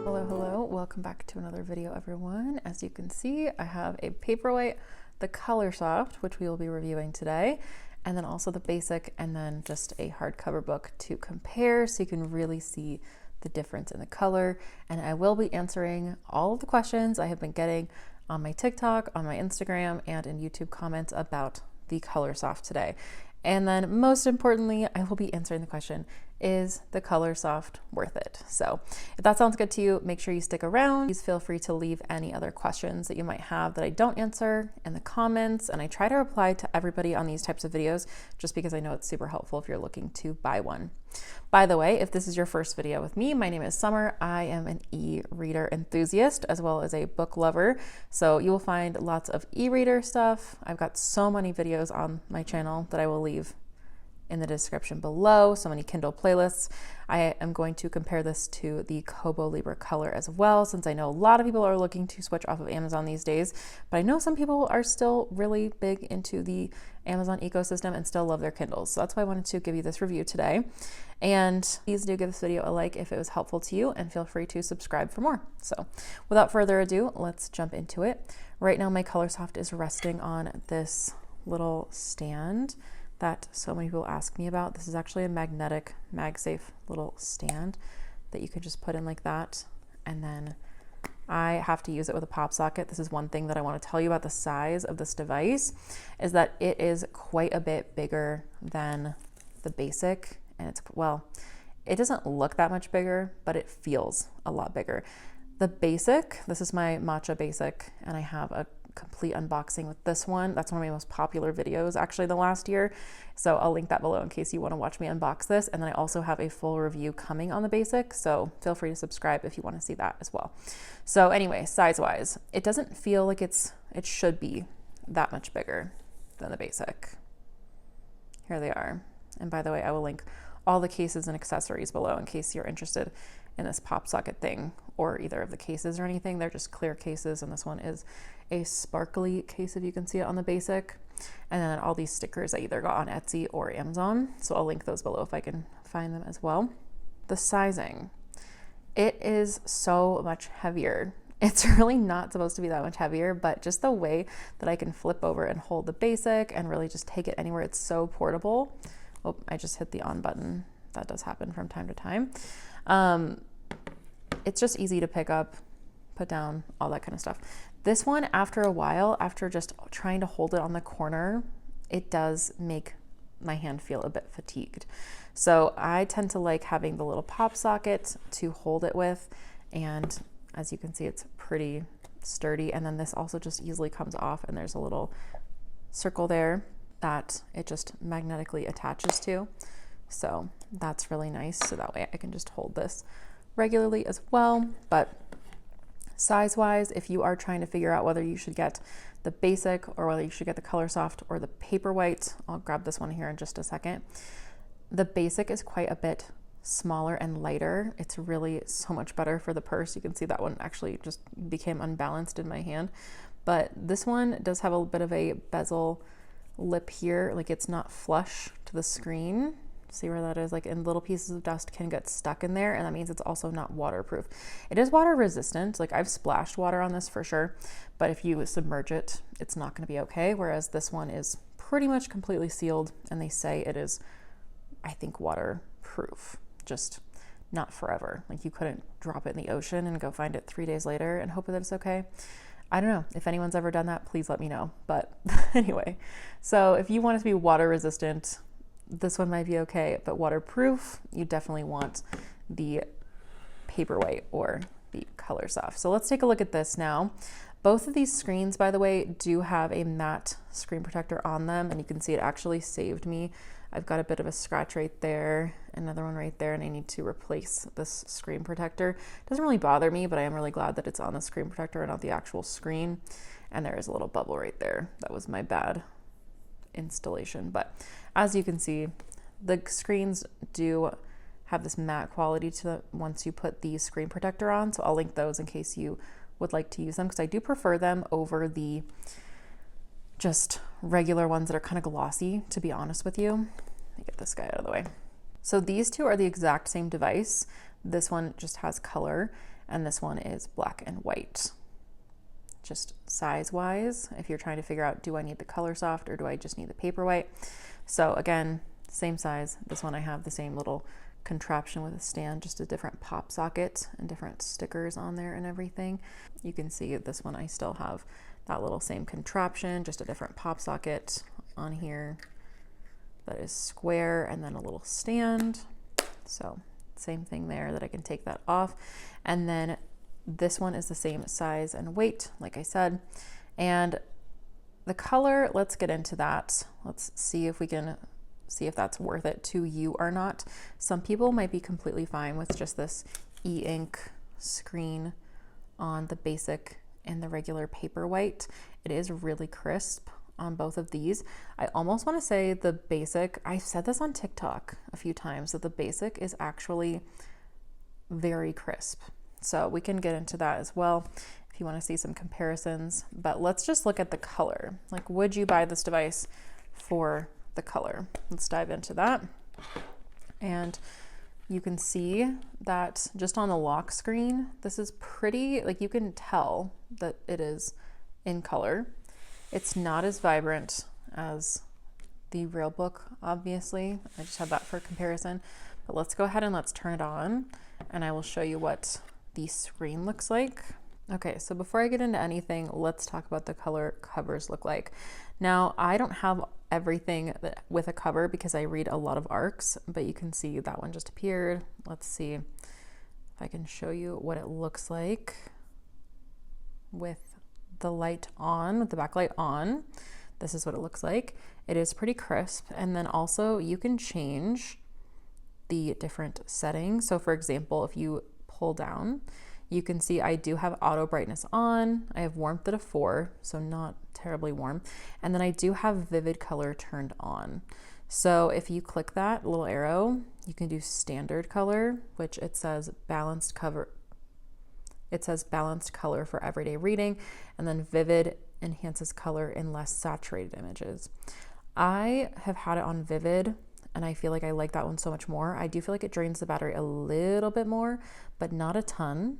Hello, welcome back to another video, everyone. As you can see, I have a Paperwhite, the Colorsoft, which we will be reviewing today, and then also the basic, and then just a hardcover book to compare so you can really see the difference in the color. And I will be answering all of the questions I have been getting on my TikTok, on my Instagram, and in YouTube comments about the Colorsoft today. And then most importantly, I will be answering the question, is the Colorsoft worth it? So if that sounds good to you, make sure you stick around. Please feel free to leave any other questions that you might have that I don't answer in the comments. And I try to reply to everybody on these types of videos just because I know it's super helpful if you're looking to buy one. By the way, if this is your first video with me, my name is Summer. I am an e-reader enthusiast as well as a book lover. So you will find lots of e-reader stuff. I've got so many videos on my channel that I will leave in the description below, so many Kindle playlists. I am going to compare this to the KOBO LIBRA color as well, since I know a lot of people are looking to switch off of Amazon these days, but I know some people are still really big into the Amazon ecosystem and still love their Kindles. So that's why I wanted to give you this review today. And please do give this video a like if it was helpful to you, and feel free to subscribe for more. So without further ado, let's jump into it. Right now my Colorsoft is resting on this little stand that so many people ask me about. This is actually a magnetic, MagSafe little stand that you can just put in like that. And then I have to use it with a pop socket. This is one thing that I want to tell you about the size of this device, is that it is quite a bit bigger than the basic. And it's, well, it doesn't look that much bigger, but it feels a lot bigger. The basic, this is my Matcha basic, and I have a complete unboxing with this one. That's one of my most popular videos actually the last year. So I'll link that below in case you want to watch me unbox this. And then I also have a full review coming on the basic. So feel free to subscribe if you want to see that as well. So anyway, size wise, it doesn't feel like it should be that much bigger than the basic. Here they are. And by the way, I will link all the cases and accessories below in case you're interested in this pop socket thing, or either of the cases or anything. They're just clear cases, and this one is a sparkly case if you can see it on the basic. And then all these stickers I either got on Etsy or Amazon, so I'll link those below if I can find them as well. The sizing, it is so much heavier. It's really not supposed to be that much heavier, but just the way that I can flip over and hold the basic and really just take it anywhere, it's so portable. Oh, I just hit the on button. That does happen from time to time. It's just easy to pick up, put down, all that kind of stuff. This one, after a while, after just trying to hold it on the corner, it does make my hand feel a bit fatigued. So I tend to like having the little pop socket to hold it with. And as you can see, it's pretty sturdy. And then this also just easily comes off, and there's a little circle there that it just magnetically attaches to. So that's really nice. So that way I can just hold this regularly as well. But size wise, if you are trying to figure out whether you should get the basic or whether you should get the Colorsoft or the Paperwhite, I'll grab this one here in just a second. The basic is quite a bit smaller and lighter. It's really so much better for the purse. You can see that one actually just became unbalanced in my hand. But this one does have a bit of a bezel lip here, like it's not flush to the screen. See where that is? Like, and little pieces of dust can get stuck in there, and that means it's also not waterproof. It is water resistant. Like, I've splashed water on this for sure, but if you submerge it, it's not going to be okay. Whereas this one is pretty much completely sealed, and they say it is, I think, waterproof, just not forever. Like, you couldn't drop it in the ocean and go find it 3 days later and hope that it's okay. I don't know. If anyone's ever done that, please let me know. But anyway, so if you want it to be water resistant, this one might be okay, but waterproof, you definitely want the Paperwhite or the Colorsoft. So let's take a look at this now. Both of these screens, by the way, do have a matte screen protector on them, and you can see it actually saved me. I've got a bit of a scratch right there, another one right there, and I need to replace this screen protector. It doesn't really bother me, but I am really glad that it's on the screen protector and not the actual screen. And there is a little bubble right there. That was my bad installation. But as you can see, the screens do have this matte quality to them once you put the screen protector on. So I'll link those in case you would like to use them, because I do prefer them over the just regular ones that are kind of glossy, to be honest with you. Let me get this guy out of the way. So these two are the exact same device. This one just has color and this one is black and white. Just size-wise, if you're trying to figure out, do I need the Colorsoft or do I just need the Paperwhite? So again, same size. This one I have the same little contraption with a stand, just a different pop socket and different stickers on there and everything. You can see this one I still have that little same contraption, just a different pop socket on here that is square and then a little stand. So same thing there that I can take that off. And then this one is the same size and weight, like I said. And the color, let's get into that. Let's see if we can see if that's worth it to you or not. Some people might be completely fine with just this e-ink screen on the basic and the regular Paperwhite. It is really crisp on both of these. I almost want to say the basic, I've said this on TikTok a few times, that the basic is actually very crisp. So we can get into that as well if you want to see some comparisons, but let's just look at the color. Like, would you buy this device for the color? Let's dive into that. And you can see that just on the lock screen, this is pretty, like you can tell that it is in color. It's not as vibrant as the real book, obviously. I just have that for comparison, but let's go ahead and let's turn it on and I will show you what the screen looks like. Okay, so before I get into anything, let's talk about the color covers look like. Now, I don't have everything with a cover because I read a lot of ARCs, but you can see that one just appeared. Let's see if I can show you what it looks like with the light on, with the backlight on. This is what it looks like. It is pretty crisp. And then also you can change the different settings. So for example, if you pull down, you can see I do have auto brightness on. I have warmth at a 4, so not terribly warm. And then I do have vivid color turned on. So if you click that little arrow, you can do standard color, which it says balanced cover. It says balanced color for everyday reading, and then vivid enhances color in less saturated images. I have had it on vivid and I feel like I like that one so much more. I do feel like it drains the battery a little bit more, but not a ton.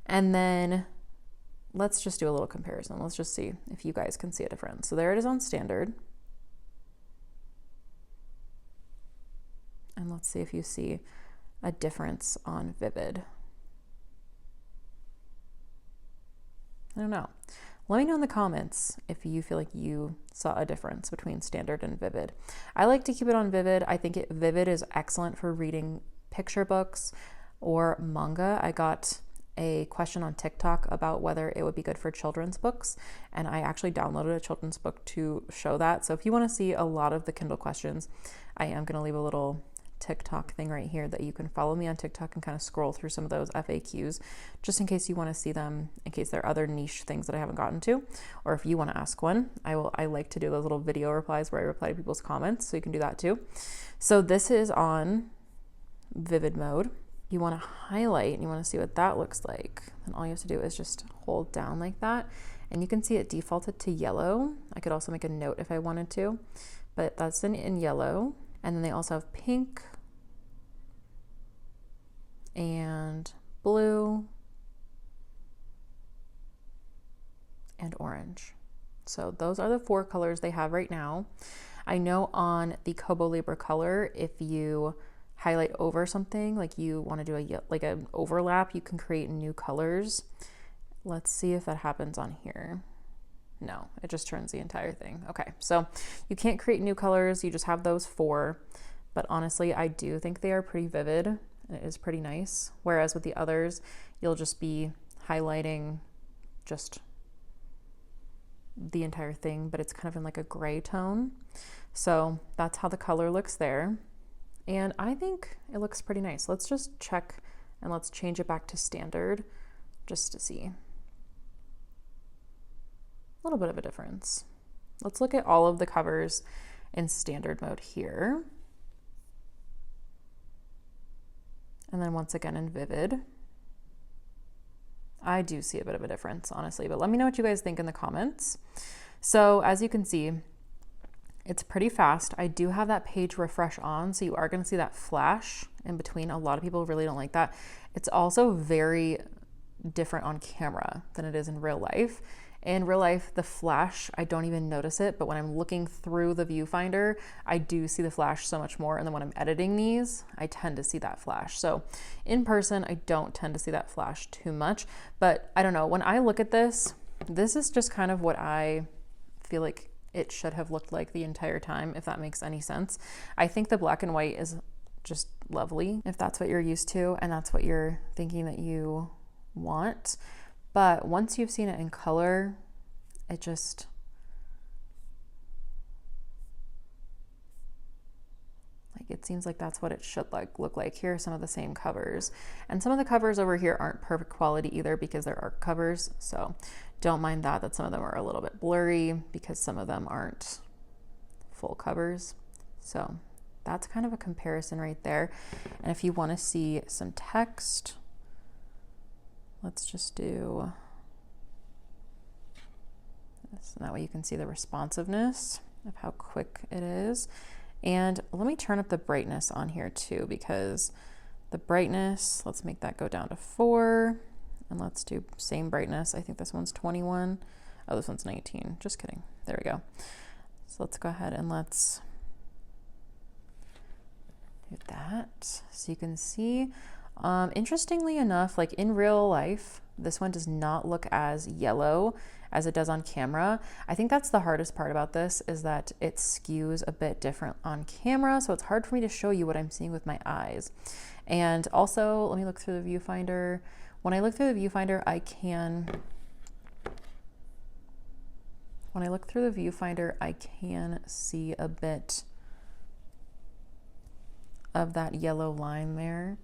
And then let's just do a little comparison. Let's just see if you guys can see a difference. So there it is on standard. And let's see if you see a difference on vivid. I don't know. Let me know in the comments if you feel like you saw a difference between standard and vivid. I like to keep it on vivid. I think vivid is excellent for reading picture books or manga. I got a question on TikTok about whether it would be good for children's books, and I actually downloaded a children's book to show that. So if you want to see a lot of the Kindle questions, I am going to leave a little TikTok thing right here that you can follow me on TikTok and kind of scroll through some of those FAQs just in case you want to see them, in case there are other niche things that I haven't gotten to, or if you want to ask one. I like to do those little video replies where I reply to people's comments, so you can do that too. So this is on vivid mode. You want to highlight and you want to see what that looks like, and all you have to do is just hold down like that, and you can see it defaulted to yellow. I could also make a note if I wanted to, but that's in yellow. And then they also have pink and blue and orange. So those are the 4 colors they have right now. I know on the KOBO LIBRA color, if you highlight over something, like you want to do an overlap, you can create new colors. Let's see if that happens on here. No, it just turns the entire thing. Okay, so you can't create new colors, you just have those 4, but honestly, I do think they are pretty vivid, and it is pretty nice. Whereas with the others, you'll just be highlighting just the entire thing, but it's kind of in like a gray tone. So that's how the color looks there. And I think it looks pretty nice. Let's just check and let's change it back to standard just to see. A little bit of a difference. Let's look at all of the covers in standard mode here. And then once again in vivid. I do see a bit of a difference, honestly, but let me know what you guys think in the comments. So as you can see, It's pretty fast. I do have that page refresh on, so you are going to see that flash in between. A lot of people really don't like that. It's also very different on camera than it is in real life. In real life, the flash, I don't even notice it, but when I'm looking through the viewfinder, I do see the flash so much more. And then when I'm editing these, I tend to see that flash. So in person, I don't tend to see that flash too much, but I don't know. When I look at this, this is just kind of what I feel like it should have looked like the entire time, if that makes any sense. I think the black and white is just lovely if that's what you're used to and that's what you're thinking that you want. But once you've seen it in color, it just, like, it seems like that's what it should look like. Here are some of the same covers. And some of the covers over here aren't perfect quality either because they're art covers. So don't mind that some of them are a little bit blurry because some of them aren't full covers. So that's kind of a comparison right there. And if you want to see some text, let's just do this. And that way you can see the responsiveness of how quick it is. And let me turn up the brightness on here too, because the brightness, let's make that go down to 4. And let's do same brightness. I think this one's 21. Oh, this one's 19. Just kidding. There we go. So let's go ahead and let's do that. So you can see, interestingly enough, like in real life, this one does not look as yellow as it does on camera. I think that's the hardest part about this, is that it skews a bit different on camera. So it's hard for me to show you what I'm seeing with my eyes. And also, let me look through the viewfinder. When I look through the viewfinder, I can see a bit of that yellow line there.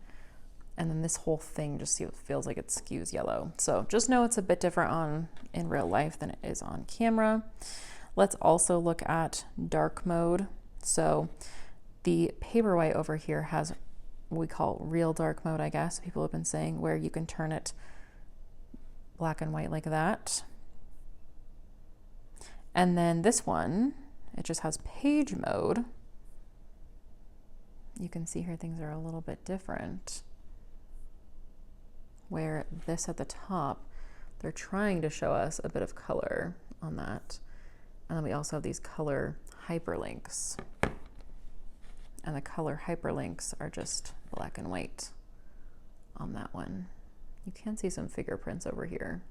And then this whole thing just feels like it skews yellow. So just know it's a bit different in real life than it is on camera. Let's also look at dark mode. So the Paperwhite over here has what we call real dark mode, I guess people have been saying, where you can turn it black and white like that. And then this one, it just has page mode. You can see here things are a little bit different, where this at the top, they're trying to show us a bit of color on that. And then we also have these color hyperlinks. And the color hyperlinks are just black and white on that one. You can see some fingerprints over here.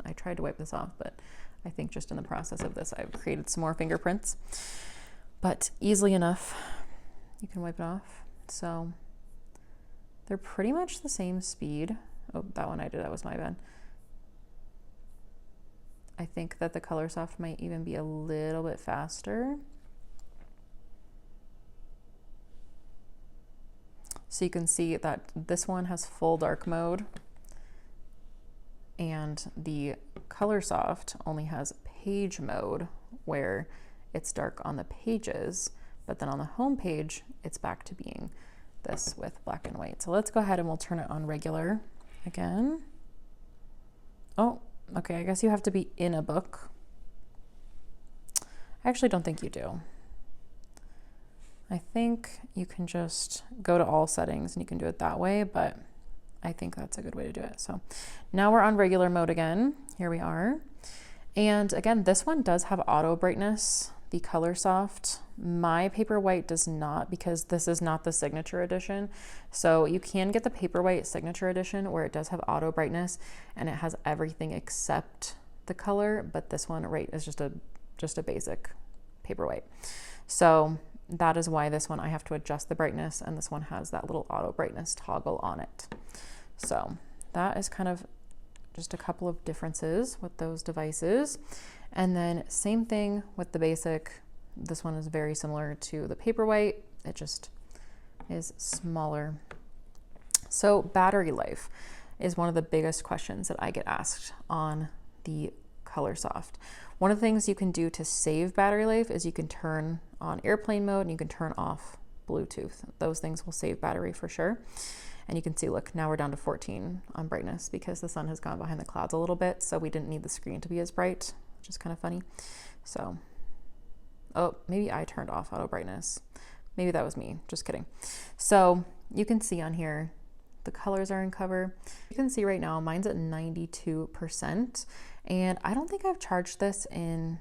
I tried to wipe this off, but I think just in the process of this, I've created some more fingerprints. But easily enough, you can wipe it off. So they're pretty much the same speed. Oh, that one I did, that was my bad. I think that the Colorsoft might even be a little bit faster. So you can see that this one has full dark mode and the Colorsoft only has page mode, where it's dark on the pages, but then on the home page, it's back to being this with black and white. So let's go ahead and we'll turn it on regular again. Oh, okay, I guess you have to be in a book. I actually don't think you do. I think you can just go to all settings and you can do it that way, but I think that's a good way to do it. So now we're on regular mode again. Here we are. And again, this one does have auto brightness, the Colorsoft. My Paperwhite does not, because this is not the signature edition. So you can get the Paperwhite signature edition where it does have auto brightness and it has everything except the color, but this one is just a basic Paperwhite. So that is why this one I have to adjust the brightness, and this one has that little auto brightness toggle on it. So that is kind of just a couple of differences with those devices. And then same thing with the basic. This one is very similar to the Paperwhite. It just is smaller. So battery life is one of the biggest questions that I get asked on the Colorsoft. One of the things you can do to save battery life is you can turn on airplane mode and you can turn off Bluetooth. Those things will save battery for sure. And you can see, look, now we're down to 14 on brightness because the sun has gone behind the clouds a little bit, so we didn't need the screen to be as bright, which is kind of funny. So, Oh, maybe I turned off auto brightness. Maybe that was me, just kidding. So you can see on here, the colors are in cover. You can see right now, mine's at 92%. And I don't think I've charged this in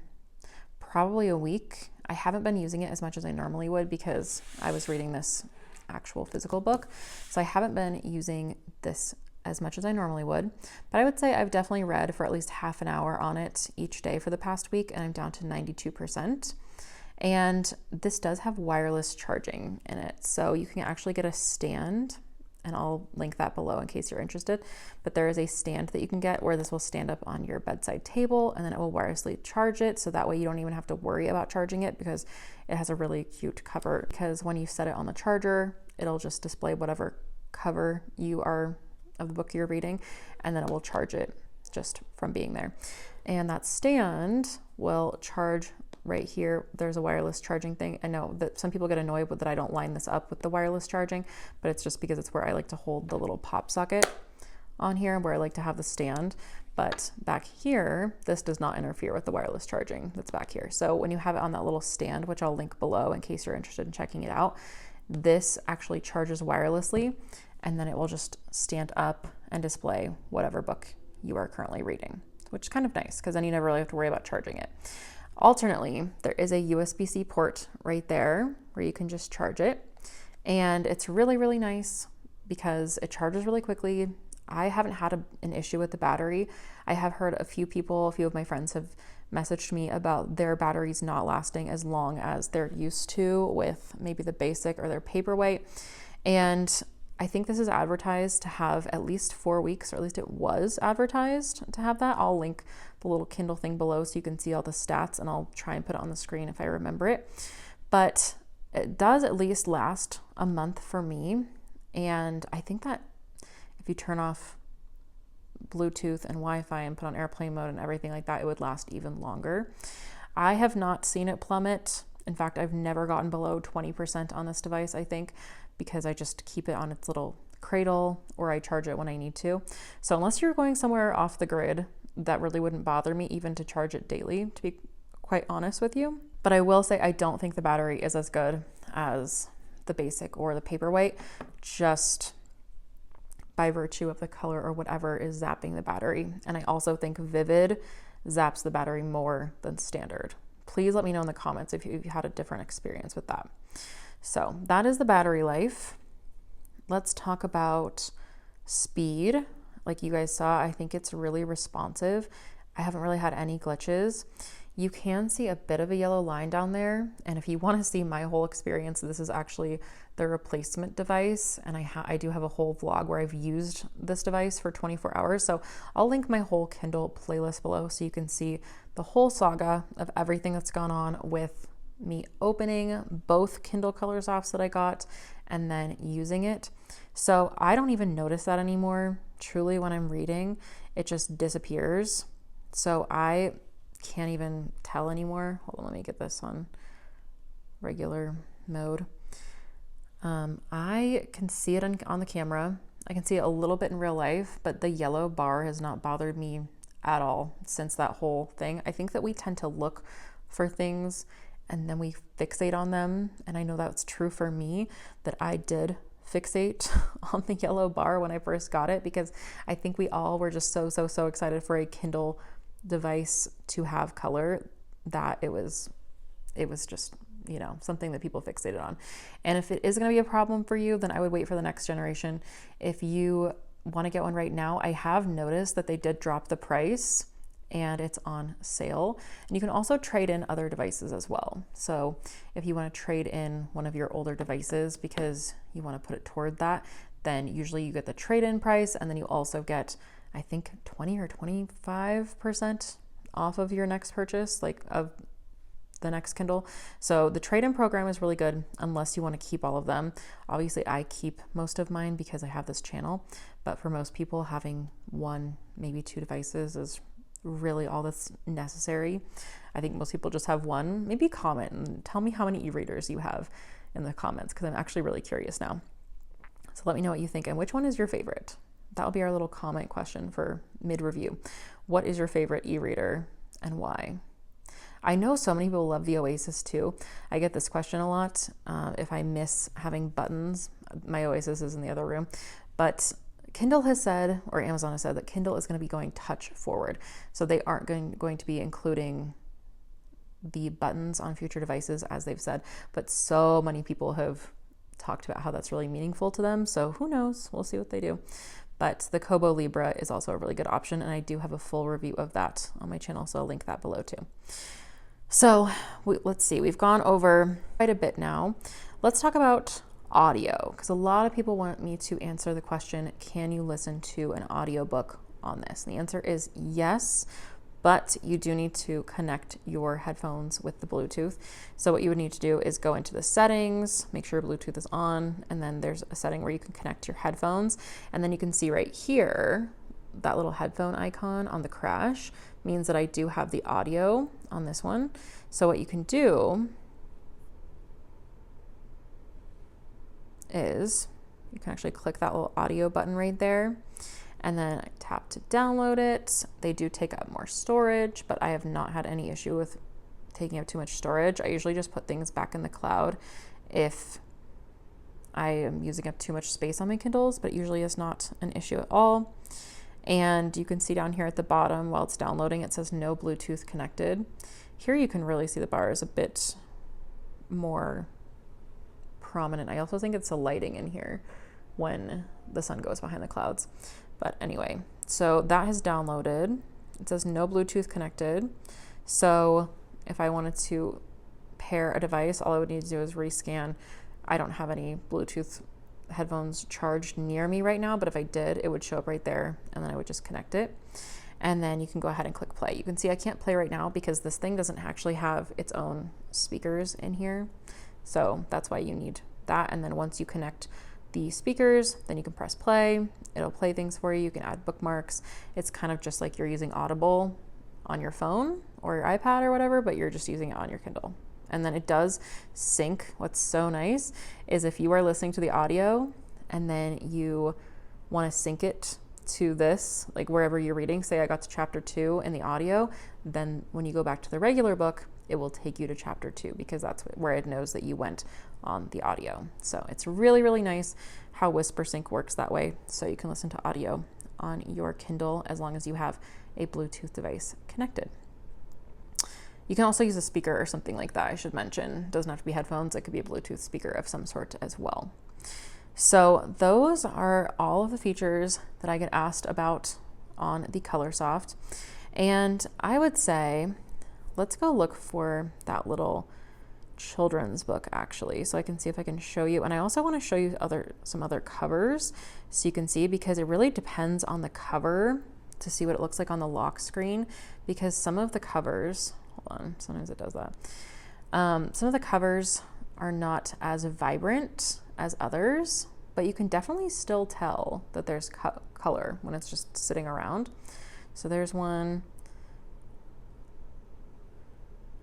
probably a week. I haven't been using it as much as I normally would because I was reading this actual physical book. So I haven't been using this as much as I normally would, but I would say I've definitely read for at least half an hour on it each day for the past week, and I'm down to 92%. And this does have wireless charging in it. So you can actually get a stand, and I'll link that below in case you're interested. But there is a stand that you can get where this will stand up on your bedside table, and then it will wirelessly charge it. So that way you don't even have to worry about charging it, because it has a really cute cover. Because when you set it on the charger, it'll just display whatever cover you are of the book you're reading, and then it will charge it just from being there. And that stand will charge right here. There's a wireless charging thing. I know that some people get annoyed with that I don't line this up with the wireless charging, but it's just because it's where I like to hold the little pop socket on here, where I like to have the stand. But back here, this does not interfere with the wireless charging that's back here. So when you have it on that little stand, which I'll link below in case you're interested in checking it out, this actually charges wirelessly, and then it will just stand up and display whatever book you are currently reading, which is kind of nice because then you never really have to worry about charging it. Alternately, there is a USB-C port right there where you can just charge it. And it's really, really nice because it charges really quickly. I haven't had an issue with the battery. I have heard a few of my friends have messaged me about their batteries not lasting as long as they're used to with maybe the basic or their Paperwhite. And I think this is advertised to have at least 4 weeks, or at least it was advertised to have that. I'll link the little Kindle thing below so you can see all the stats, and I'll try and put it on the screen if I remember it. But it does at least last a month for me. And I think that if you turn off Bluetooth and Wi-Fi and put on airplane mode and everything like that, it would last even longer. I have not seen it plummet. In fact, I've never gotten below 20% on this device, I think, because I just keep it on its little cradle, or I charge it when I need to. So unless you're going somewhere off the grid, that really wouldn't bother me even to charge it daily, to be quite honest with you. But I will say I don't think the battery is as good as the basic or the Paperwhite, just by virtue of the color or whatever is zapping the battery. And I also think Vivid zaps the battery more than standard. Please let me know in the comments if you've had a different experience with that. So that is the battery life. Let's talk about speed. Like you guys saw, I think it's really responsive. I haven't really had any glitches. You can see a bit of a yellow line down there. And if you want to see my whole experience, this is actually the replacement device. And I do have a whole vlog where I've used this device for 24 hours. So I'll link my whole Kindle playlist below so you can see the whole saga of everything that's gone on with me opening both Kindle Colorsofts that I got and then using it. So I don't even notice that anymore. Truly, when I'm reading, it just disappears. So I can't even tell anymore. Hold on, let me get this on regular mode. I can see it on the camera. I can see it a little bit in real life, but the yellow bar has not bothered me at all since that whole thing. I think that we tend to look for things and then we fixate on them. And I know that's true for me, that I did fixate on the yellow bar when I first got it, because I think we all were just so excited for a Kindle device to have color that it was just, you know, something that people fixated on. And if it is going to be a problem for you, then I would wait for the next generation. If you want to get one right now, I have noticed that they did drop the price and it's on sale. And you can also trade in other devices as well. So if you want to trade in one of your older devices because you want to put it toward that, then usually you get the trade-in price, and then you also get, I think, 20 or 25% off of your next purchase, like of the next Kindle. So the trade-in program is really good unless you want to keep all of them. Obviously, I keep most of mine because I have this channel, but for most people, having one, maybe two devices is really all that's necessary. I think most people just have one. Maybe comment and tell me how many e-readers you have in the comments, because I'm actually really curious now. So let me know what you think and which one is your favorite. That'll be our little comment question for mid-review. What is your favorite e-reader and why? I know so many people love the Oasis too. I get this question a lot. If I miss having buttons, my Oasis is in the other room, but Kindle has said, or Amazon has said, that Kindle is going to be going touch forward. So they aren't going to be including the buttons on future devices, as they've said, but so many people have talked about how that's really meaningful to them. So who knows? We'll see what they do. But the KOBO LIBRA is also a really good option, and I do have a full review of that on my channel, so I'll link that below too. So let's see, we've gone over quite a bit now. Let's talk about audio, because a lot of people want me to answer the question, can you listen to an audiobook on this? And the answer is yes, but you do need to connect your headphones with the Bluetooth. So what you would need to do is go into the settings, make sure Bluetooth is on, and then there's a setting where you can connect your headphones. And then you can see right here, that little headphone icon on the crash means that I do have the audio on this one. So what you can do is you can actually click that little audio button right there, and then I tap to download it. They do take up more storage, but I have not had any issue with taking up too much storage. I usually just put things back in the cloud if I am using up too much space on my Kindles, but it usually is not an issue at all. And you can see down here at the bottom, while it's downloading, it says no Bluetooth connected. Here you can really see the bars a bit more prominent. I also think it's the lighting in here when the sun goes behind the clouds. But anyway, so that has downloaded. It says no Bluetooth connected. So if I wanted to pair a device, all I would need to do is rescan. I don't have any Bluetooth headphones charged near me right now, but if I did, it would show up right there, and then I would just connect it. And then you can go ahead and click play. You can see I can't play right now because this thing doesn't actually have its own speakers in here. So that's why you need that. And then once you connect the speakers, then you can press play. It'll play things for you. You can add bookmarks. It's kind of just like you're using Audible on your phone or your iPad or whatever, but you're just using it on your Kindle. And then it does sync. What's so nice is if you are listening to the audio and then you want to sync it to this, like wherever you're reading, say I got to chapter 2 in the audio, then when you go back to the regular book, it will take you to chapter 2 because that's where it knows that you went on the audio. So it's really, really nice how WhisperSync works that way. So you can listen to audio on your Kindle as long as you have a Bluetooth device connected. You can also use a speaker or something like that, I should mention. It doesn't have to be headphones. It could be a Bluetooth speaker of some sort as well. So those are all of the features that I get asked about on the Colorsoft. And I would say, let's go look for that little children's book actually, so I can see if I can show you. And I also want to show you some other covers so you can see, because it really depends on the cover to see what it looks like on the lock screen, because some of the covers, hold on, sometimes it does that. Some of the covers are not as vibrant as others, but you can definitely still tell that there's color when it's just sitting around. So there's one.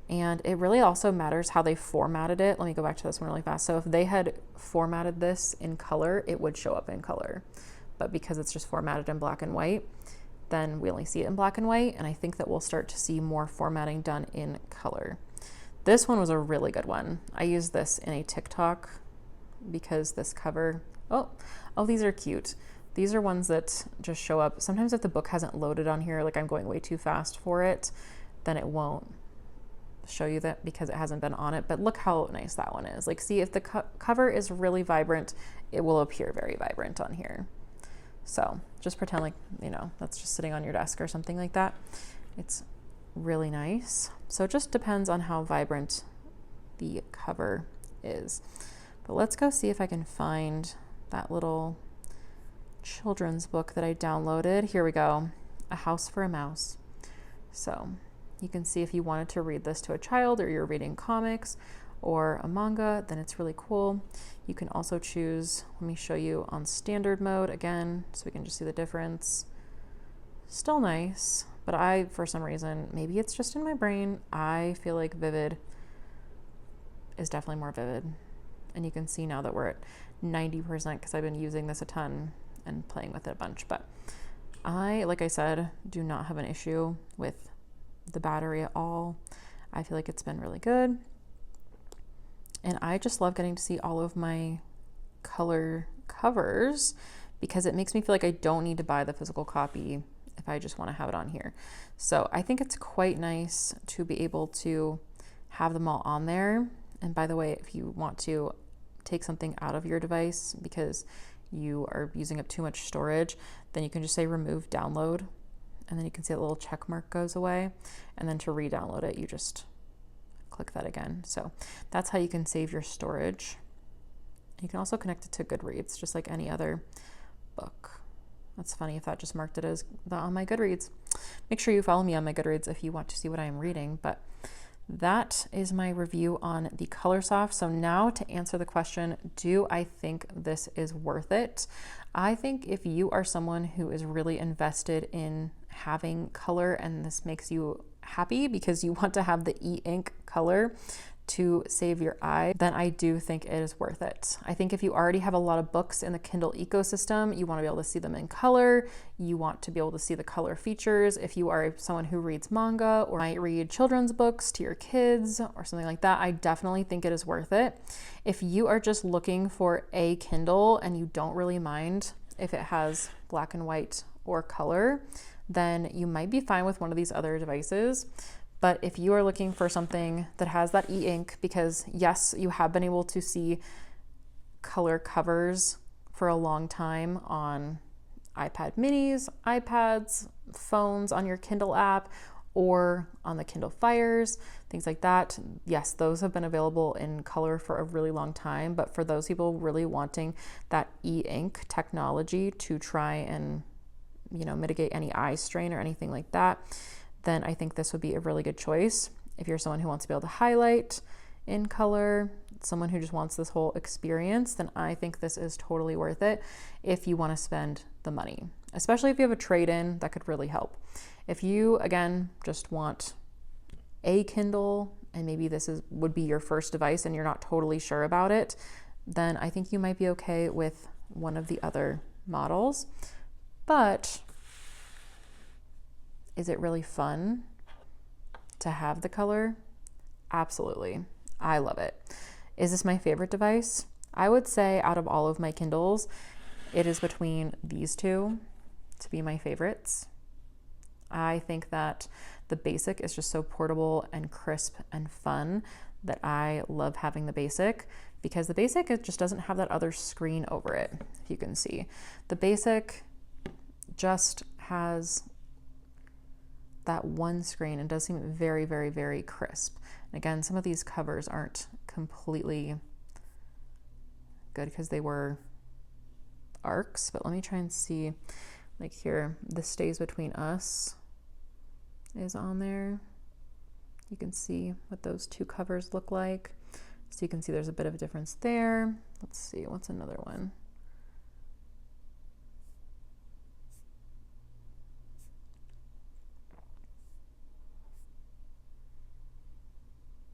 And it really also matters how they formatted it. Let me go back to this one really fast. So if they had formatted this in color, it would show up in color. But because it's just formatted in black and white, then we only see it in black and white. And I think that we'll start to see more formatting done in color. This one was a really good one. I used this in a TikTok because this cover, oh, these are cute. These are ones that just show up. Sometimes if the book hasn't loaded on here, like I'm going way too fast for it, then it won't show you that because it hasn't been on it. But look how nice that one is. Like, see, if the cover is really vibrant, it will appear very vibrant on here. So just pretend like, you know, that's just sitting on your desk or something like that. It's really nice. So it just depends on how vibrant the cover is. But let's go see if I can find that little children's book that I downloaded. Here we go. A House for a Mouse. So you can see if you wanted to read this to a child, or you're reading comics or a manga, then it's really cool. You can also choose, let me show you on standard mode again, so we can just see the difference. Still nice, but I, for some reason, maybe it's just in my brain, I feel like Vivid is definitely more vivid. And you can see now that we're at 90% because I've been using this a ton and playing with it a bunch. But I, like I said, do not have an issue with the battery at all. I feel like it's been really good. And I just love getting to see all of my color covers because it makes me feel like I don't need to buy the physical copy if I just want to have it on here. So I think it's quite nice to be able to have them all on there. And by the way, if you want to take something out of your device because you are using up too much storage, then you can just say remove download, and then you can see a little check mark goes away. And then to re-download it, you just click that again. So that's how you can save your storage. You can also connect it to Goodreads, just like any other book. That's funny if that just marked it as on my Goodreads. Make sure you follow me on my Goodreads if you want to see what I am reading. But that is my review on the Colorsoft. So now to answer the question, do I think this is worth it? I think if you are someone who is really invested in having color and this makes you happy because you want to have the e-ink color to save your eye, then I do think it is worth it. I think if you already have a lot of books in the Kindle ecosystem, you want to be able to see them in color, you want to be able to see the color features. If you are someone who reads manga or might read children's books to your kids or something like that, I definitely think it is worth it. If you are just looking for a Kindle and you don't really mind if it has black and white or color, then you might be fine with one of these other devices. But if you are looking for something that has that e-ink, because yes, you have been able to see color covers for a long time on iPad minis, iPads, phones, on your Kindle app, or on the Kindle Fires, things like that. Yes, those have been available in color for a really long time, but for those people really wanting that e-ink technology to try and, mitigate any eye strain or anything like that, then I think this would be a really good choice. If you're someone who wants to be able to highlight in color, someone who just wants this whole experience, then I think this is totally worth it if you want to spend the money, especially if you have a trade-in, that could really help. If you, again, just want a Kindle and maybe would be your first device and you're not totally sure about it, then I think you might be okay with one of the other models. But is it really fun to have the color? Absolutely. I love it. Is this my favorite device? I would say out of all of my Kindles, it is between these two to be my favorites. I think that the Basic is just so portable and crisp and fun that I love having the Basic, because the Basic, it just doesn't have that other screen over it, if you can see. The Basic just has that one screen and does seem very, very, very crisp. And again, some of these covers aren't completely good because they were arcs, but let me try and see, like here, This Stays Between Us is on there. You can see what those two covers look like. So you can see there's a bit of a difference there. Let's see, what's another one?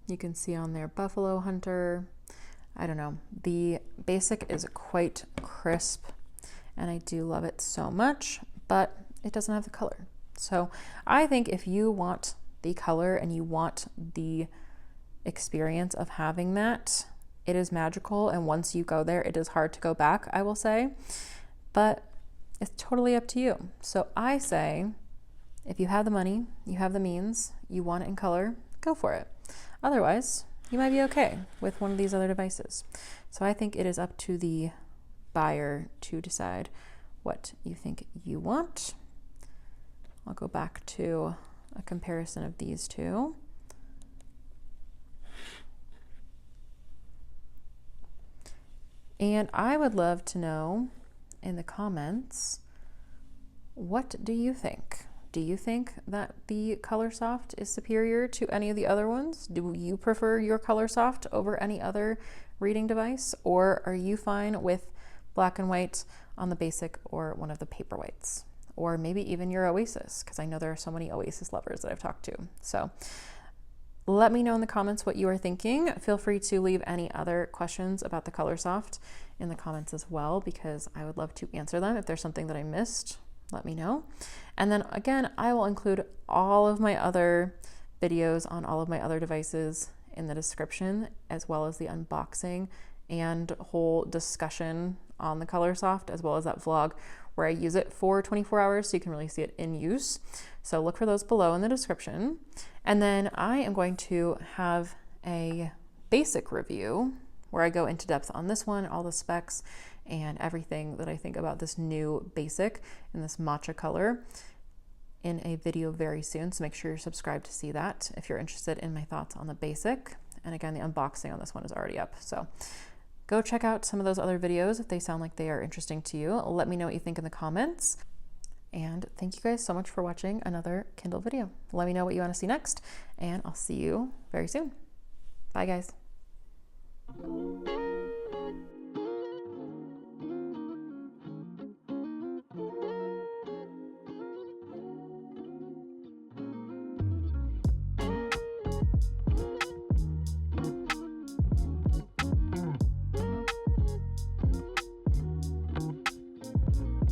You can see on there Buffalo Hunter. I don't know. The Basic is quite crisp and I do love it so much, but it doesn't have the color. So I think if you want the color and you want the experience of having that, it is magical. And once you go there, it is hard to go back, I will say, but it's totally up to you. So I say, if you have the money, you have the means, you want it in color, go for it. Otherwise, you might be okay with one of these other devices. So I think it is up to the buyer to decide what you think you want. I'll go back to a comparison of these two. And I would love to know in the comments, what do you think? Do you think that the Colorsoft is superior to any of the other ones? Do you prefer your Colorsoft over any other reading device? Or are you fine with black and white on the Basic or one of the Paperwhites? Or maybe even your Oasis, because I know there are so many Oasis lovers that I've talked to. So let me know in the comments what you are thinking. Feel free to leave any other questions about the Colorsoft in the comments as well, because I would love to answer them. If there's something that I missed, let me know. And then again, I will include all of my other videos on all of my other devices in the description, as well as the unboxing and whole discussion on the Colorsoft, as well as that vlog where I use it for 24 hours so you can really see it in use. So look for those below in the description. And then I am going to have a basic review where I go into depth on this one, all the specs and everything that I think about this new basic in this matcha color in a video very soon. So make sure you're subscribed to see that if you're interested in my thoughts on the basic. And again, the unboxing on this one is already up. So go check out some of those other videos if they sound like they are interesting to you. Let me know what you think in the comments. And thank you guys so much for watching another Kindle video. Let me know what you want to see next, and I'll see you very soon. Bye, guys.